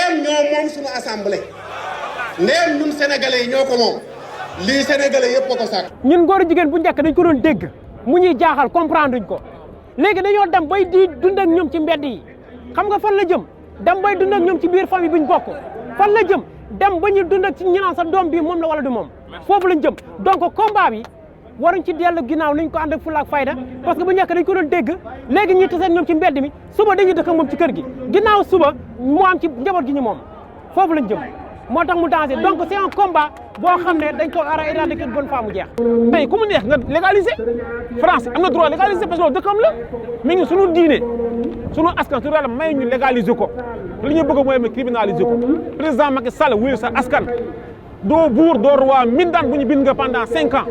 ndeem ñoo moom suñu assemblée ndeem ñun sénégalais yi ñoo ko moom lii sénégalais yëpp ko sàkk. ñun góor jigéen bu njëkk dañ ko doon dégg mu ñuy jaaxal comprendre duñ ko léegi dañoo dem bay di dund ak ñoom ci mbedd yi xam nga fan la jëm dem bay dund ak ñoom ci biir famille buñ bokk fan la jëm dem ba ñu dund ak ci ñu naan sa doom bi moom la wala du moom foofu lañ jëm donc combat bi waruñ ci dellu ginnaaw nañ ko ànd ak fulla ak fayda parce que bu njëkk dañ ko doon dégg léegi ñuy tasee ñoom ci mbedd mi suba dañuy dëkk moom ci kër gi ginnaaw suba mu am ci njaboot gi ñu moom foofu lañ jëm moo tax mu dansé donc c'est un combat boo xam ne dañ ko war a éradiquer une bonne fois mu jeex. tey ku mu neex nga légaliser France am na droit légaliser parce que loolu dëkkam la mi ngi sunu diine sunu askan su yàlla may ñu légaliser ko li ñu bëgg mooy ma criminaliser ko président Macky Sall wuyu sa askan doo buur doo roi min daan bu ñu bind nga pendant 5 ans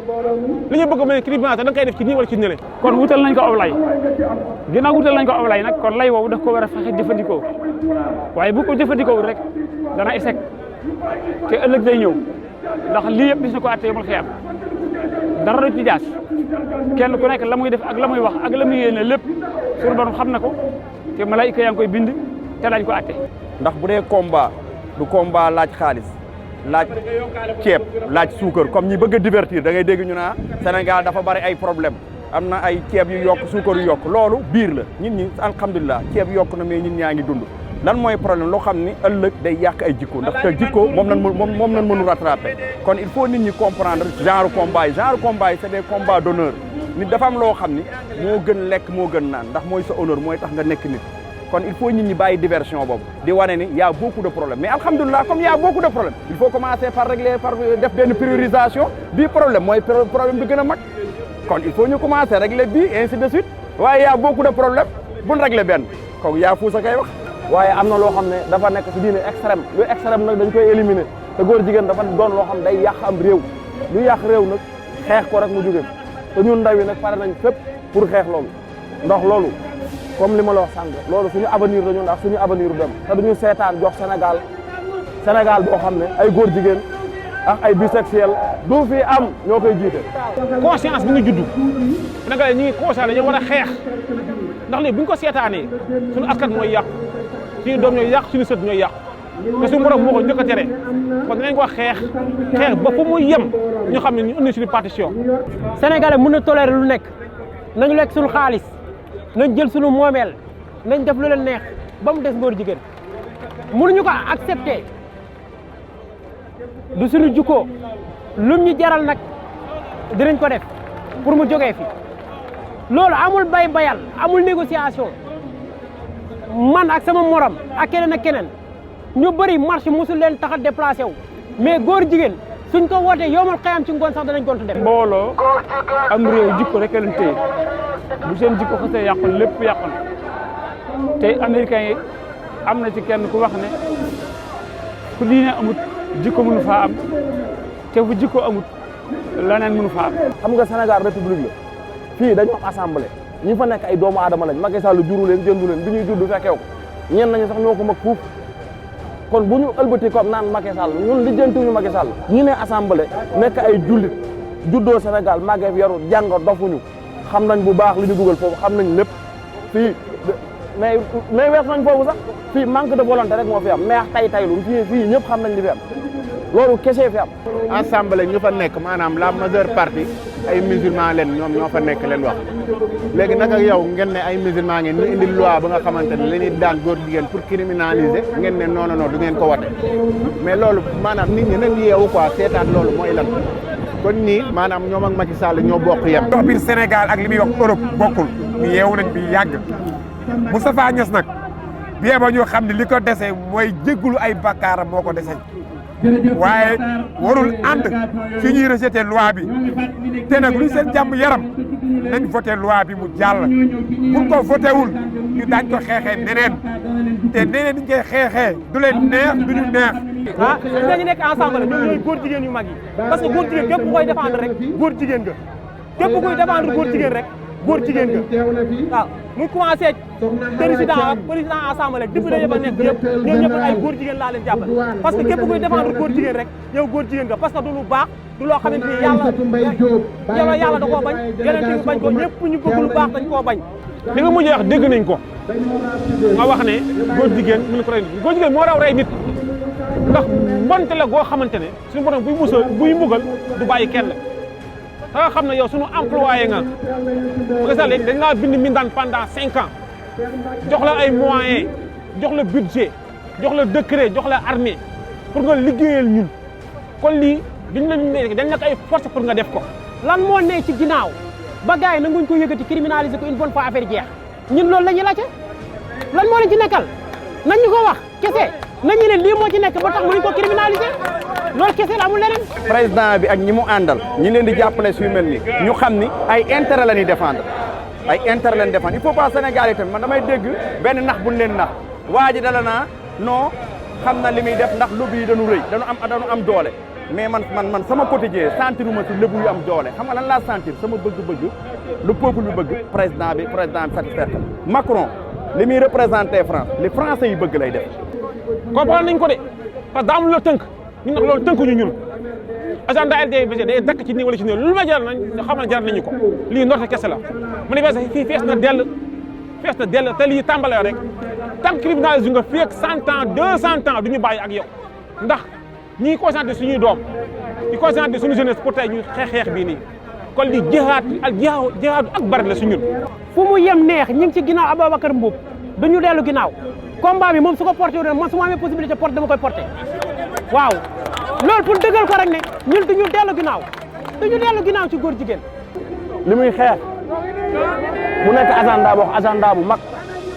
li ñu bëgg mooy criminaliser da nga koy def ci nii wala ci nële. kon wutal nañ ko aw lay ginnaaw wutal nañ ko aw lay nag kon lay woowu daf ko war a fexe jëfandikoo waaye bu ko jëfandikoo rek dana échec te ëllëg day ñëw ndax lii yëpp gis na ko àtte yomal xiyam dara du ci jaas kenn ku nekk la muy def ak la muy wax ak la muy yéene lépp suñu borom xam na ko te malaayika yaa ngi koy bind te dañ ko àtte. ndax bu dee combat du combat laaj xaalis laaj ceeb laaj suukar comme ñi bëgg a divertir da ngay dégg ñu naa Sénégal dafa bari ay problème am na ay ceeb yu yokk suukar yu yokk loolu biir la nit ñi alhamdulilah ceeb yokk na mais nit ñaa ngi dund. lan mooy problème loo xam ni ëllëg day yàq ay jikko ndax te jikko moom lañ mënu rattraper kon il faut nit ñi comprendre genre combat yi c'est des combats d'honneur nit dafa am loo xam ni moo gën lekk moo gën naan ndax mooy sa honneur mooy tax nga nekk nit kon il faut nit ñi bàyyi diversion boobu di wane ni y a beaucoup de problèmes mais alhamdulilah comme y a beaucoup de problèmes il faut commencer par régler par def benn priorisation bii problème mooy problème bi gën a mag kon il faut ñu commencer régler bii ainsi de suite waaye y a beaucoup de problèmes buñ régler benn kooku yaa fuusa kay wax waaye am na loo xam ne dafa nekk ci diine extrême lu extrême nag dañ koy éliminer te góor jigéen dafa doon loo xam day yàq am réew lu yàq réew nag xeex ko rek mu jóge te ñun ndaw yi nag pare nañ fépp pour xeex loolu ndax loolu comme li ma la wax sànq loolu suñu avenir la ñun ak suñu avenir u dem te duñu seetaan jox Sénégal boo xam ne ay góor jigéen ak ay bisexuel du fi am ñoo koy jiite. conscience bi nga juddu Sénégalais ñi ngi conscience dañoo war a xeex ndax léegi bu ñu ko seetaanee suñu askan mooy yàqu suñu doom ñooy yàqu suñu sët ñooy yàqu te suñu borom moo ko njëkk a tere kon dinañ ko xeex ba fu muy yem ñu xam ne ñu indi suñu partition. Sénégalais mën na tolérer lu nekk nañu lekk suñu xaalis nañ jël suñu moomeel nañ def lu leen neex ba mu des góor jigéen mënuñu ko accepter du suñu jukkoo lum ñu jaral nag dinañ ko def pour mu jógee fi loolu amul bayal amul négociation man ak sama morom ak keneen ñu bëri marche musul leen tax a déplacé wu mais góor jigéen suñ ko wootee yomal xëyam ci ngoon sax danañ gontu dem. mbooloo am réew jikko rek leen téye bu seen jikko xasee yàqu lépp yàqu na te américains yi am na ci kenn ku wax ne ku diine amut jikko mënu faa am te fu jikko amut leneen mënu faa am. xam nga Sénégal république la fii dañu am assemblée ñi fa nekk ay doomu aadama lañ Macky Sall juru leen jëndu leen bi ñuy judd fekkew ko ñeen nañu sax ñoo ko mag fuuf kon bu ñu ëlbati ko naan Macky Sall ñun lijjantiwuñu Macky Sall ñi ne assemblée nekk ay jullit juddoo Sénégal màggee fi yaru jàng dofuñu xam nañ bu baax li ñu dugal foofu xam nañ lépp fii mais wees nañ foofu sax fii manque de volonté rek moo fi am mais taylu fii ñëpp xam nañ li fi am loolu kese fi am. assemblée ñu fa nekk maanaam la majeure partie ay musulman leen ñoom ñoo fa nekk leen wax léegi nag ak yow ngeen ne ay musulman ngeen ñu indi loi ba nga xamante ne leen daan góor jigéen pour criminaliser ngeen ne non du ngeen ko wate mais loolu maanaam nit ñi nañ yeewu quoi seetaat loolu mooy lan kon nii maanaam ñoom ak Macky Sall ñoo bokk yem. dox biir Sénégal ak li muy wax Europe bokkul ñu yeewu nañ bi yàgg Moustapha Niasse nag bien ba ñu xam ne li ko dese mooy jéggulu ay bakkaaram moo ko dese waaye warul ànd fi ñuy rejeté loi bi te nag lu seen jàmm yaram nañ voté loi bi mu jàll buñ ko voté wul ñu daañ ko xeexee neneen te neneen niñ koy xeexee du leen neex du ñu neex. ah dañu nekk ensemble ñoom ñooy góor jigéen yu mag yi parce que góor jigéen képp ku koy défendre rek góor jigéen nga képp ku koy défendre góor jigéen rek góor jigéen nga waaw mu commencé président ak président assemblée député yëpp a nekk yëpp ñoom ñëpp ay góor jigéen laa leen jàppale parce que képp kuy défendre góor jigéen rek yow góor jigéen nga parce que du lu baax du loo xamante ni yàlla da koo bañ yeneen bi bañ ko ñëpp ñu bëgg lu baax dañ koo bañ li nga mujjee wax dégg nañ ko nga wax ne góor jigéen mënu ko rey nit góor jigéen moo raw rey nit ndax mbonte la goo xamante ne suñu borom buy mugal du bàyyi kenn da nga xam ne yow suñu employé nga parce que léegi dañ laa bind mindaan pendant 5 ans jox la ay moyens jox la budget jox la décret jox la armée pour nga liggéeyal ñun kon lii duñ la dañ la ko ay force pour nga def ko. lan moo ne ci ginnaaw ba gars yi nanguñ ko yëkkati criminaliser ko une bonne fois affaire jeex ñun loolu la ñuy laajte lan moo leen ci nekkal nañ ñu ko wax kese nañu ne lii moo ci nekk ba tax mënuñ ko criminaliser loolu kese la amul leneen. président bi ak ñi mu àndal ñi leen di jàppale suy mel ni ñu xam ni ay intérêt la ñuy défendre ay intérêt la ñuy défendre il faut pas Sénégal yi tamit man damay dégg benn nax buñ leen nax waa ji dala naa non xam na li muy def ndax lobby yi dañu rëy dañu am doole mais man sama quotidien sentiruma ci lébu yu am doole xam nga lan laa sentir sama bëgg-bëgg lu peuple bi bëgg président bi satisfaire Macron li muy représenté France li français yi bëgg lay def. comprendre nañ ko de parce que daa am lu la tënk ñun nag loolu tënkuñu ñun agenda LDBG day dakk ci nii wala ci nii lu ma jaral nañ xam ne jaral nañu ko lii ndorte kese la mu ne fii fees na dell te lii tàmbalee rek tant que criminalisé nga fii ak 100 ans 200 ans du ñu bàyyi ak yow ndax ñi ngi concentré suñuy doom di concentré suñu jeunesse pour tey ñu xeex bii nii kon li jihaad ak bari la su ñun. fu mu yem neex ñu ngi ci ginnaaw Ababacar Mboup duñu dellu ginnaaw combat bi moom su ko porté wu man su ma amee possibilité porté dama koy porté waaw loolu pour dëggal ko rek ne ñun duñu dellu ginnaaw ci góor jigéen. li muy xeex mu nekk agenda bu mag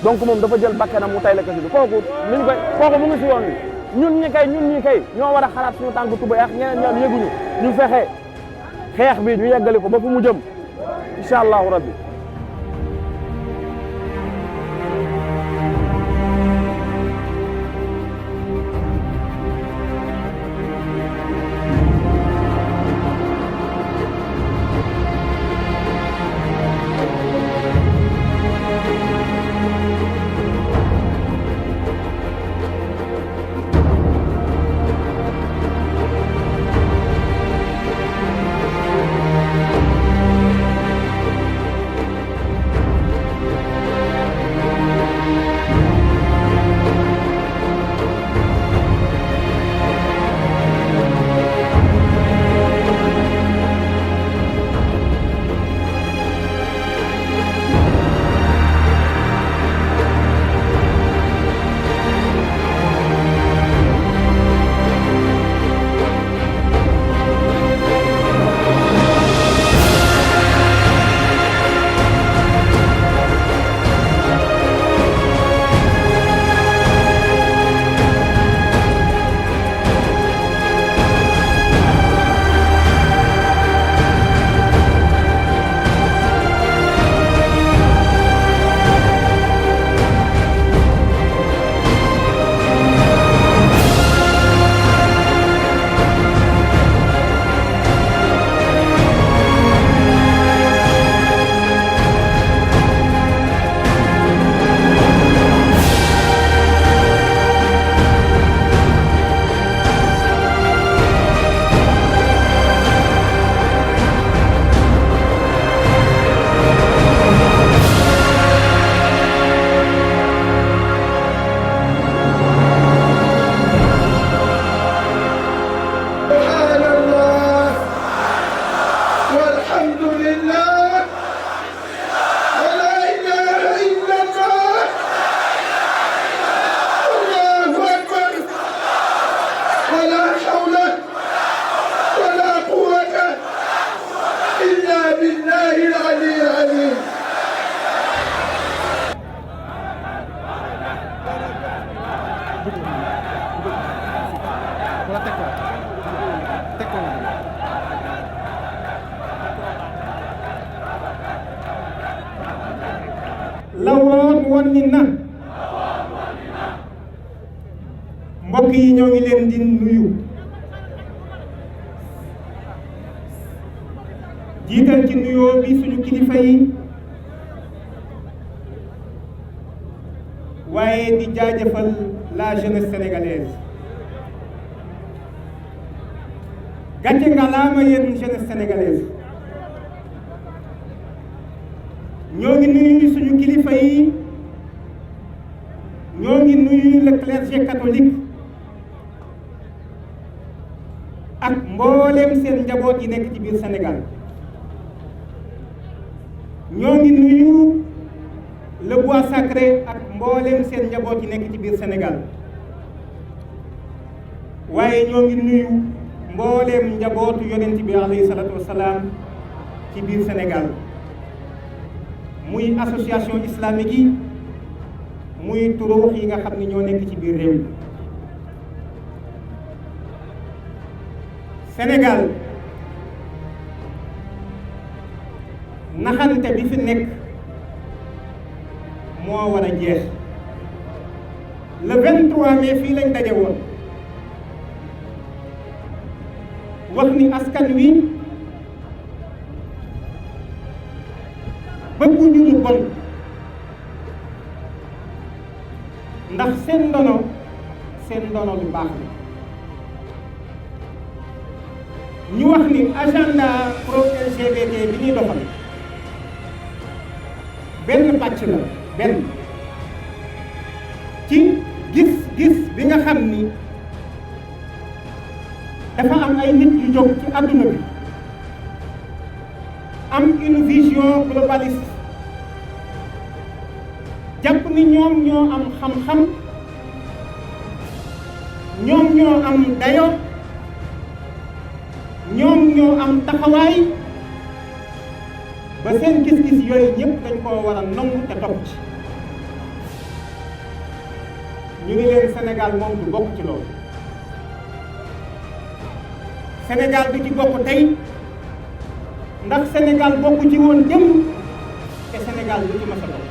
donc moom dafa jël bakkanam mu tay la kasi bi kooku mu ngi si yoon wi ñun ñi kay ñoo war a xalaat suñu tànk tuba yax ñeneen ñoom yëguñu ñu fexe xeex bi ñu yeggali ko ba fu mu jëm incha allahu rabbi. lawoon woon ni na mbokk yi ñoo ngi leen di nuyu jiital ci nuyoo bi suñu kilifa yi waaye di jaajëfal la jeunesse sénégalaise gàcce ngalaama yéen jeunesse sénégalaise ñoo ngi nuyu suñu kilifa yi ñoo ngi nuyu le clergé catholique ak mbooleem seen njaboot yi nekk ci biir Sénégal ñoo ngi nuyu le bois sacré ak mbooleem seen njaboot yi nekk ci biir Sénégal waaye ñoo ngi nuyu mbooleem njabootu yonent bi alayhi salaatu wasalaam ci biir Sénégal muy association islamique yi muy turuux yi nga xam ne ñoo nekk ci biir réew mi Sénégal naxante bi fi nekk moo war a jeex le 23 mai fii lañ daje woon wax ni askan wi bëgguñu lu bon ndax seen ndono lu baax la ñu wax ni agenda pro LGBT bi ñuy doxal benn pàcc la benn ci gis bi nga xam ni dafa am ay nit yu jóg ci àdduna bi am une vision globaliste jàpp ni ñoom ñoo am xam-xam ñoom ñoo am dayo ñoom ñoo am taxawaay ba seen gis-gis yooyu ñëpp dañ koo war a nangu te topp ci ñu ngi leen Sénégal moom du bokk ci loolu Sénégal du ci bokk tey ndax Sénégal bokk ci woon jëm te Sénégal du ci mas a bokk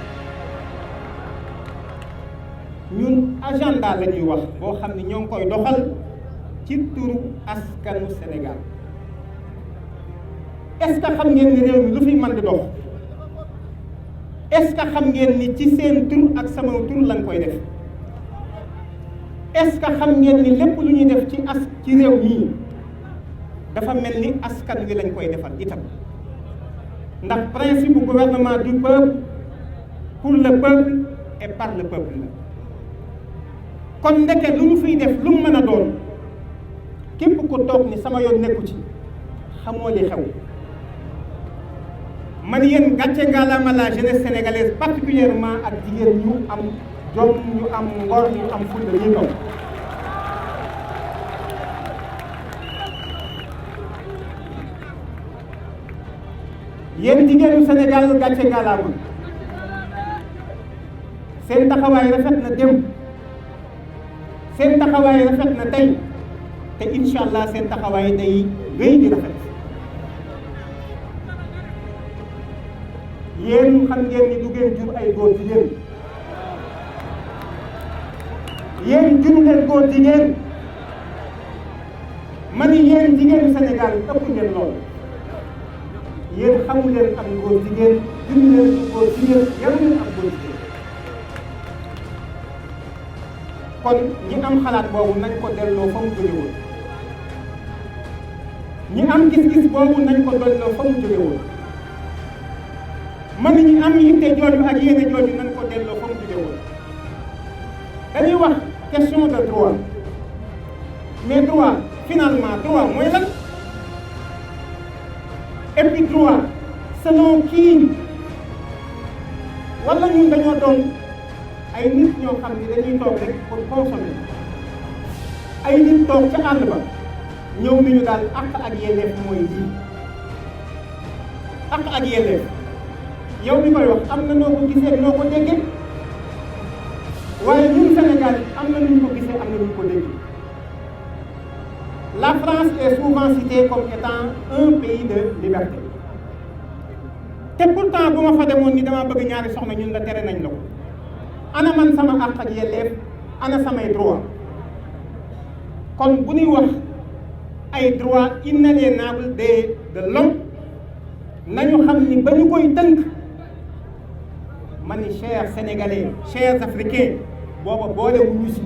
ñun agenda la ñuy wax boo xam ne ñoo ngi koy doxal ci turu askanu Sénégal est-ce que xam ngeen ni réew mi lu fi mën di dox est-ce que xam ngeen ni ci seen tur ak sama tur lañ koy def est-ce que xam ngeen ni lépp lu ñuy def ci réew mii dafa mel ni askan wi lañ koy defal itam ndax principe bu gouvernement du peuple pour le peuple et par le peuple la kon ndeke lu ñu fiy def lu mu mën a doon képp ku toog ni sama yoon nekku ci xamoo li xew man yéen gàcce ngalaama la jeunesse sénégalaise particulièrement ak jigéen ñu am jom ñu am ngor ñu am fulla yi toog yéen jigéenu Sénégal gàcce ngalaama seen taxawaay rafet na démb seen taxawaay rafet na tey te incha allah seen taxawaay day wéy di rafet yéen xam ngeen ni du ngeen jur ay góor jigéen yéen jur leen góor jigéen ma ni yéen jigéenu Sénégal ëpp ngeen lool yéen xamu leen am góor jigéen jur leen góor jigéen yaru leen am góor jigéen kon ñi am xalaat boobu nañ ko delloo fa mu jóge woon ñi am gis-gis boobu nañ ko delloo fa mu jóge woon man ñi am yitte jooju ak yéene jooju nañ ko delloo fa mu jóge woon dañuy wax question de droit mais droit finalement droit mooy lan et puis droit selon qui wala ñun dañoo doon ay nit ñoo xam ni dañuy toog rek pour consommer ay nit toog ca àll ba ñëw ni ñu daal àq ak yelleef mooy lii àq ak yelleef yow mi koy wax am na noo ko gisee noo ko déggee waaye ñun Sénégal am na nu ñu ko gisee am na nu ñu ko déggee la France est souvent citée comme étant un pays de liberté te pourtant bu ma fa demoon ni dama bëgg ñaari soxna ñun la tere nañ la ko ana man sama àq ak yelleef ana samay droit kon bu ñuy wax ay droits inaliénables de l'homme nañu xam ni ba ñu koy tënk ma ni chers sénégalais chers africains booba boole wuñu si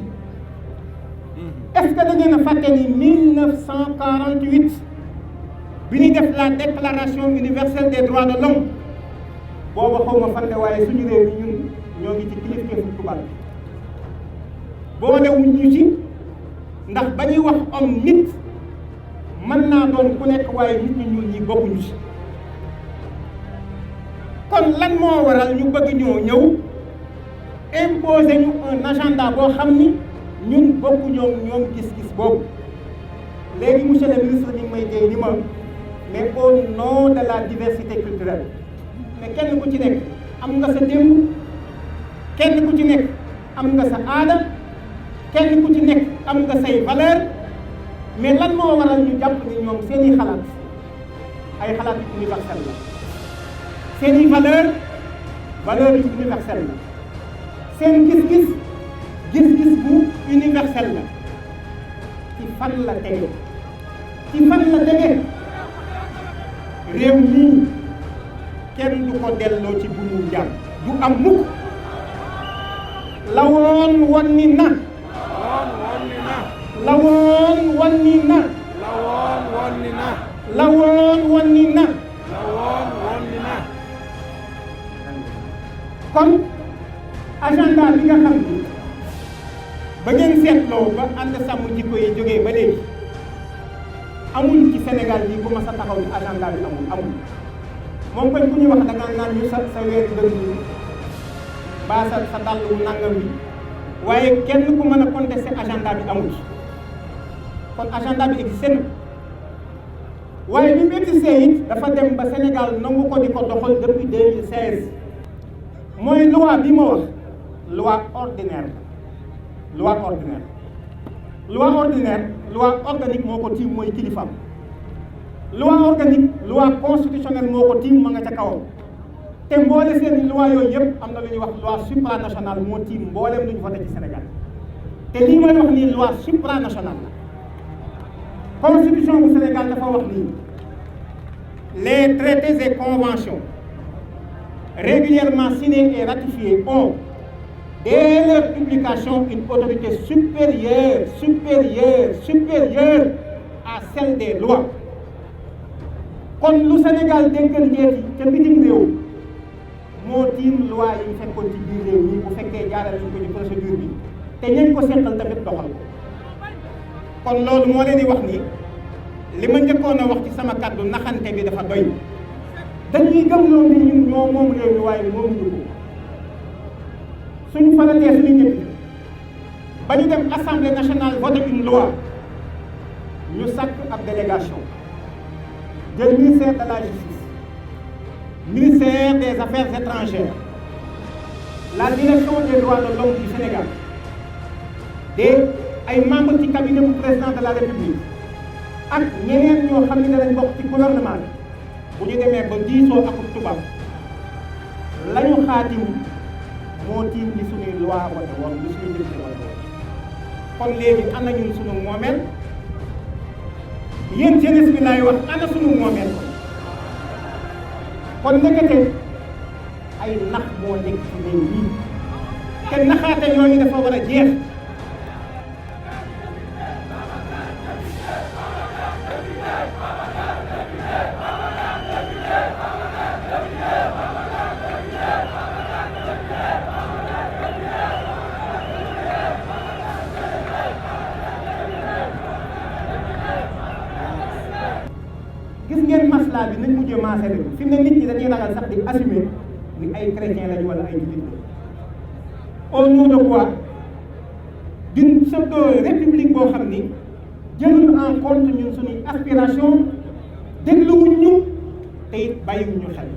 est-ce que da ngeen a fàtte ni 1948 bi ñuy def la déclaration universelle des droits de l'homme booba xaw ma fan waaye suñu réew mi ñun ñoo ngi ci kilifteefu tubaab boolewuñ ñu ci ndax ba ñuy wax homme nit mën naa doon ku nekk waaye nit ñu ñuul ñi bokkuñu ci kon lan moo waral ñu bëgg ñoo ñëw imposer ñu un agenda boo xam ni ñun bokkuñoo ñoom gis-gis boobu léegi monsieur le ministre mi ngi may dee ni ma mais au nom de la diversité culturelle mais kenn ku ci nekk am nga sa démb kenn ku ci nekk am nga sa aada kenn ku ci nekk am nga say valeur mais lan moo waral ñu jàpp ni ñoom seeni xalaat ay xalaat yu universel la seeni valeur yu universel la seen gis-gis gis-gis bu universel la ci fan la tege réew mii kenn du ko delloo ci bu mu jàmm du am mukk la woon wonni na la woon wonni na la woon wonni na kon agenda bi nga xam ni ba ngeen seetloo ba ànd sàmm jikko yi jógee ba léegi amul ci Sénégal yi bu ma sa taxaw ni agenda bi amul moom koñ ku ñuy wax da nga naan ñu sa weeri dënn yi baa sa dàll wu nangam bi waaye kenn ku mën a contester agenda bi amul kon agenda bi existé na waaye bi mu existé it dafa dem ba Sénégal nangu ko di ko doxal depuis 2016 mooy loi bi ma wax loi ordinaire loi organique moo ko tiim mooy kilifaam loi organique loi constitutionnelle moo ko tiim ma nga ca kawam te mboole seen loi yooyu yëpp am na lu ñuy wax loi supranationale moo tiim mboolem lu ñu voté ci Sénégal te lii may wax nii loi supranationale la constitution bu Sénégal dafa wax nii les traités et conventions régulièrement signés et ratifiés ont dès leur publication une autorité supérieure à celle des lois kon lu Sénégal déggal njeeti ca bitim réew moo tiim loi yi ñu fekkoon ci biir réew mi bu fekkee jaarale ñu ko ci procédure bi te ñañ ko seqal tamit doxal ko kon loolu moo leen di wax ni li ma njëkkoon a wax ci sama kàddu naxante bi dafa doy dañuy gëmloo ni ñun ñoo moom réew mi waaye moom ñu ko suñu faratee suñu ñëpp ba ñu dem assemblée nationale voté une loi ñu sàkk ab délégation jël ministère de la justice ministère des affaires étrangères la direction des droits de l'homme du Sénégal ay membres ci cabinet bu président de la république ak ñeneen ñoo xam ne danañ bokk ci gouvernement bu ñu demee ba diisoo ak tubaab la ñu xaatim moo tiim li suñuy loi wote woon li suñuy député wote woon kon léegi ana ñun suñu moomeel yéen jeunesse bi laay wax ana suñu moomeel kon nekkate ay nax moo nekk ci réew mi te naxaate yooyu dafa war a jeex gis ngeen maslaa bi nañ mujjee maase rek fi mu ne nit ñi dañuy ragal sax di assumer ni ay chrétien lañu wala ay jullit au nom de quoi d'une pseudo république boo xam ni jëlul en compte ñun suñuy aspiration dégluwuñ ñu te it bàyyiwuñ ñu xel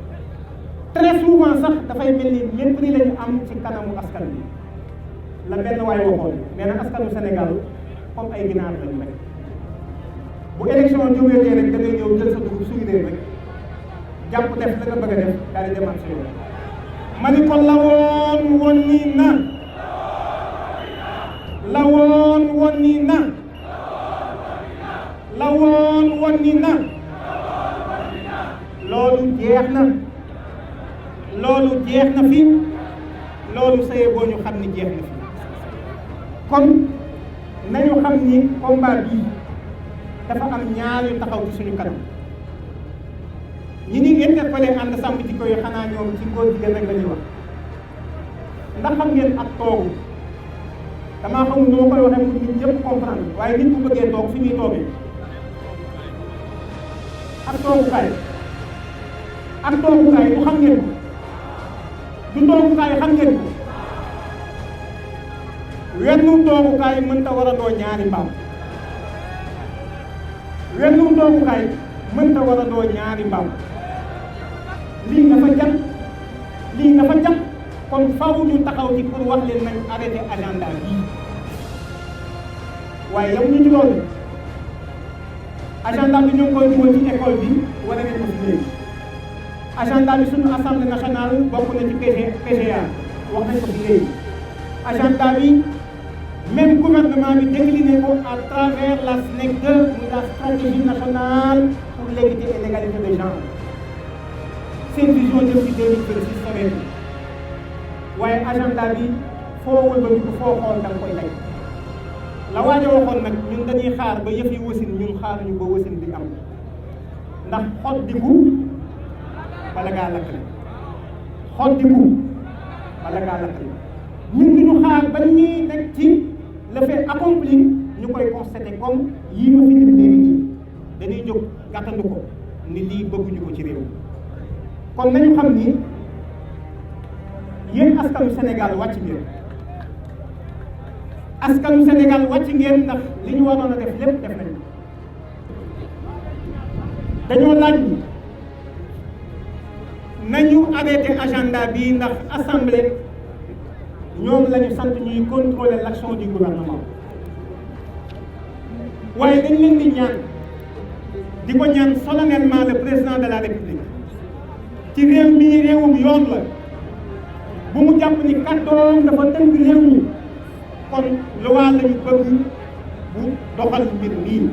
très souvent sax dafay mel ni mépris lañu am ci kanamu askan bi la benn waay waxoon nee na askanu Sénégal comme ay ginaar lañu rek bu élection jógee rek da ngay ñëw jël sa dugub suy rek jàpp def la nga bëgg a def daal di demaat sa yoon ma ni ko lawoon woon nii na lawoon woon nii na lawoon woon nii na loolu jeex na loolu jeex na fi loolu saye boo ñu xam ni jeex na fi kon nañu xam ni combat bii dafa am ñaar yu taxaw ci suñu kanam ñi ñuy interpellé ànd sàmm jikko yi xanaa ñoom ci góor jigéen rek la ñuy wax ndax xam ngeen ak toogu damaa xamul nu ma koy waxee pour nit ñëpp comprendre waaye nit bu bëggee toog fi ñuy toogee ak toogukaay bu xam ngeen ko du toogukaay xam ngeen ko wenn toogukaay mënta war a doo ñaari mbaam wenn toogukaay mënta war a doo ñaari mbaam lii dafa jat kon faaw ñu taxaw ci pour wax leen nañ arrêté agenda bii waaye yow ñu ci loolu agenda bi ñu ngi koy dugal ci école bi wala ngeen ko fi léegi agenda bi suñu assemblée nationale bokk na ci PGA wax nañ ko fi léegi agenda bi même gouvernement bi décliné ko à travers la SNEC 2 muy la stratégie nationale pour l'équité et l'égalité des genres seen vision jëm ci 2026 semaine waaye agenda bi foo wëlbatiku foo xool da nga koy lay la waaja waxoon nag ñun dañuy xaar ba yëf yi wasin ñun xaaruñu ba wasin bi am ndax xoddiku bala ngaa lakkale xoddiku bala ngaa lakkale ñun duñu xaar ba ñuy nekk ci le fait accompli ñu koy constaté comme yii ma fi lim léegi nii dañuy jóg gàttandu ko ni lii bëgguñu ko ci réew kon nañu xam ni yéen askanu Sénégal wàcc ngeen askanu Sénégal wàcc ngeen ndax li ñu waroon a def lépp def nañu dañoo laaj ni nañu arrêté agenda bi ndax assemblée ñoom la ñu sant ñuy contrôler l'action du gouvernement waaye dañ leen di ñaan di ko ñaan solennellement le président de la république ci réew mi réewum yoon la bu mu jàpp ni kàddoom dafa tënk réew mi kon loi la ñu bëgg bu doxal mbir nii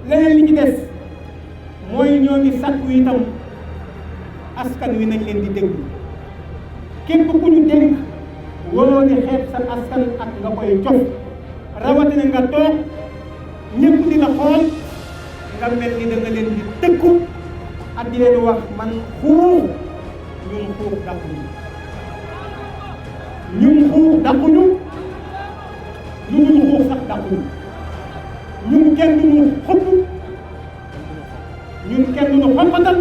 leneen li ci des mooy ñoo ngi sàkku itam askan wi nañ leen di déglu képp ku ñu dégg waroo di xeeb sa askan ak nga koy jox rawatina nga toog ñëpp di la xool nga mel ni da nga leen di tëkku ak di leen wax man xuux ñun xuux dàquñu ñun xuux dàquñu lu dul xuux sax dàquñu ñun kenn duñu xëpp ñun kenn duñu xoppatal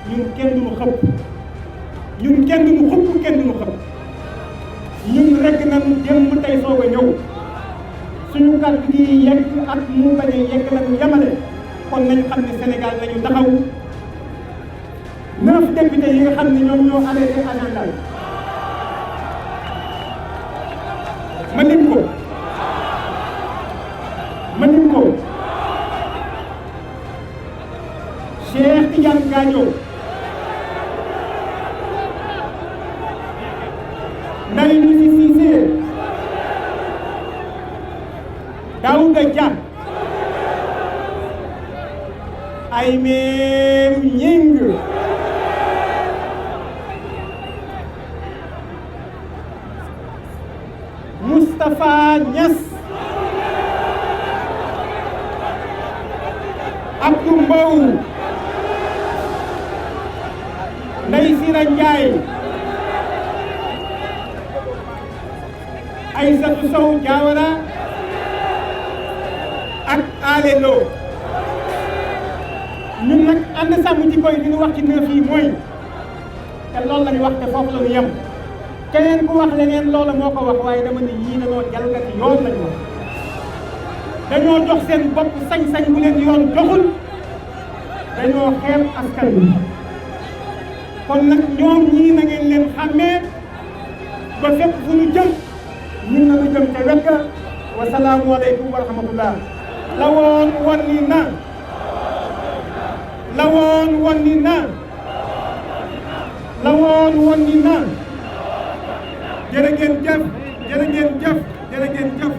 ñun kenn duñu xëpp ñun kenn duñu xëpp kenn duñu xëpp ñun rekk nañu jëm tey soog a ñëw suñu kàddu gi yegg ak mu bañ a yegg nañu yemale kon nañu xam ne Sénégal nañu taxaw 9 députés yi nga xam ne ñoom ñoo arrêté agenda bi ma lim ko Cheikh Tidiane Gadio Ndeye Lucie Cissé Daouda Dia Aymérou Gningue Moustapha Niass Abdou Mbow Ndeye Sira Ndiaye Aïssatou Sow Diawara ak Ale Lo ñun nag ànd sàmm jikko yi li ñu wax ci 9 yi mooy te loolu la ñu wax te foofu la ñu yem keneen ku wax leneen loola moo ko wax waaye dama ne yii dañoo jalgati yoon lañu wax dañoo jox seen bopp sañ-sañ bu leen yoon joxul dañoo xeeb askan wi kon nag ñoom ñii na ngeen leen xàmmee ba fépp fu ñu jëm ñun na ñu jëm ca wet ga wa salaamu aleykum wa rahmatullah la woon wan ni na la woon wan ni na la woon wan ni na jërë ngeen jëf jërë ngeen jëf jërë ngeen jëf